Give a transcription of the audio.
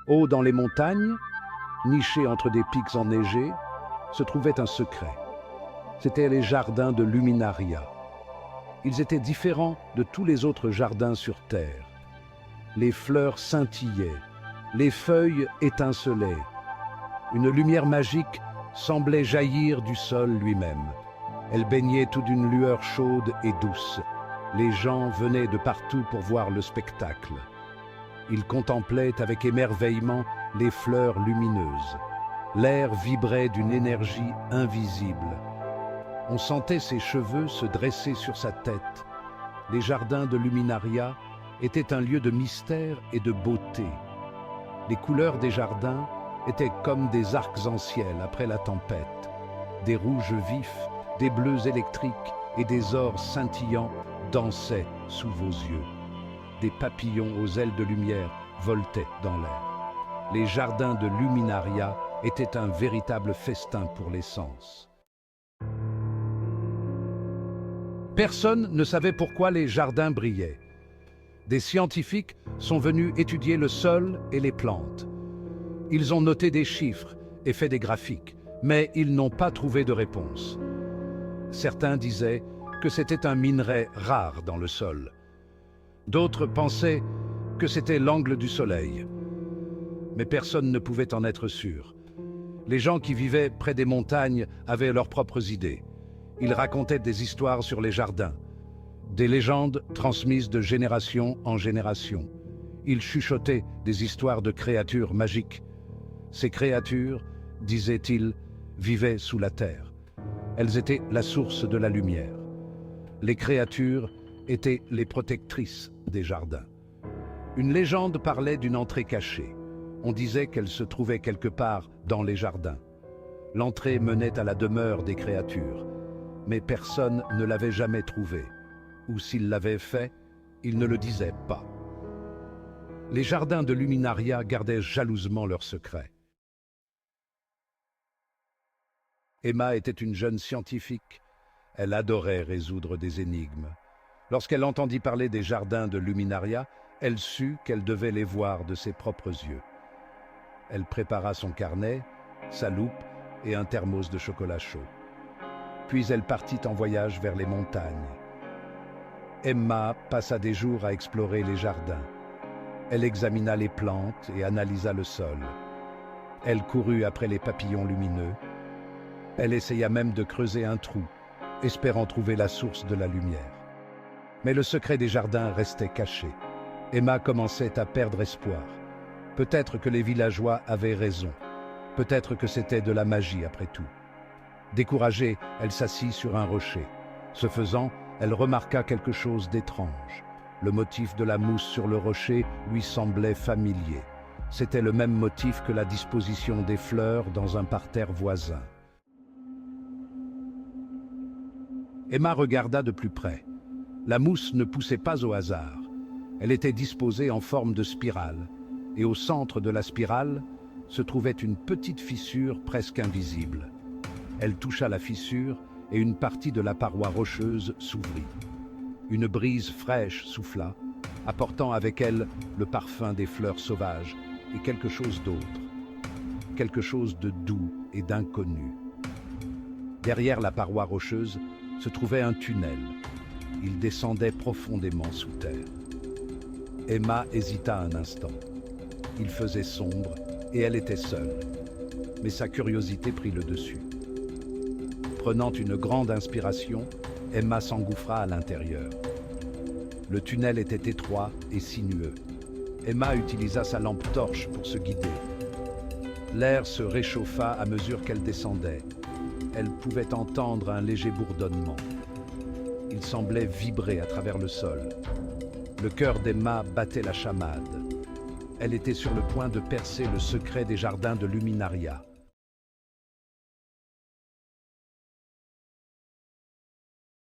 Haut dans les montagnes, niché entre des pics enneigés, se trouvait un secret. C'étaient les jardins de Luminaria. Ils étaient différents de tous les autres jardins sur Terre. Les fleurs scintillaient, les feuilles étincelaient. Une lumière magique semblait jaillir du sol lui-même. Elle baignait tout d'une lueur chaude et douce. Les gens venaient de partout pour voir le spectacle. Ils contemplaient avec émerveillement les fleurs lumineuses. L'air vibrait d'une énergie invisible. On sentait ses cheveux se dresser sur sa tête. Les jardins de Luminaria étaient un lieu de mystère et de beauté. Les couleurs des jardins étaient comme des arcs en ciel après la tempête. Des rouges vifs, des bleus électriques et des ors scintillants dansaient sous vos yeux. Des papillons aux ailes de lumière voletaient dans l'air. Les jardins de Luminaria étaient un véritable festin pour les sens. Personne ne savait pourquoi les jardins brillaient. Des scientifiques sont venus étudier le sol et les plantes. Ils ont noté des chiffres et fait des graphiques, mais ils n'ont pas trouvé de réponse. Certains disaient que c'était un minerai rare dans le sol. D'autres pensaient que c'était l'angle du soleil. Mais personne ne pouvait en être sûr. Les gens qui vivaient près des montagnes avaient leurs propres idées. Ils racontaient des histoires sur les jardins, des légendes transmises de génération en génération. Ils chuchotaient des histoires de créatures magiques. Ces créatures, disaient-ils, vivaient sous la terre. Elles étaient la source de la lumière. Les créatures étaient les protectrices des jardins. Une légende parlait d'une entrée cachée. On disait qu'elle se trouvait quelque part dans les jardins. L'entrée menait à la demeure des créatures, mais personne ne l'avait jamais trouvée. Ou s'il l'avait fait, il ne le disait pas. Les jardins de Luminaria gardaient jalousement leurs secrets. Emma était une jeune scientifique. Elle adorait résoudre des énigmes. Lorsqu'elle entendit parler des jardins de Luminaria, elle sut qu'elle devait les voir de ses propres yeux. Elle prépara son carnet, sa loupe et un thermos de chocolat chaud. Puis elle partit en voyage vers les montagnes. Emma passa des jours à explorer les jardins. Elle examina les plantes et analysa le sol. Elle courut après les papillons lumineux. Elle essaya même de creuser un trou, espérant trouver la source de la lumière. Mais le secret des jardins restait caché. Emma commençait à perdre espoir. Peut-être que les villageois avaient raison. Peut-être que c'était de la magie après tout. Découragée, elle s'assit sur un rocher. Ce faisant, elle remarqua quelque chose d'étrange. Le motif de la mousse sur le rocher lui semblait familier. C'était le même motif que la disposition des fleurs dans un parterre voisin. Emma regarda de plus près. La mousse ne poussait pas au hasard. Elle était disposée en forme de spirale, et au centre de la spirale se trouvait une petite fissure presque invisible. Elle toucha la fissure et une partie de la paroi rocheuse s'ouvrit. Une brise fraîche souffla, apportant avec elle le parfum des fleurs sauvages et quelque chose d'autre, quelque chose de doux et d'inconnu. Derrière la paroi rocheuse se trouvait un tunnel. Il descendait profondément sous terre. Emma hésita un instant. Il faisait sombre et elle était seule. Mais sa curiosité prit le dessus. Prenant une grande inspiration, Emma s'engouffra à l'intérieur. Le tunnel était étroit et sinueux. Emma utilisa sa lampe torche pour se guider. L'air se réchauffa à mesure qu'elle descendait. Elle pouvait entendre un léger bourdonnement. Il semblait vibrer à travers le sol. Le cœur d'Emma battait la chamade. Elle était sur le point de percer le secret des jardins de Luminaria.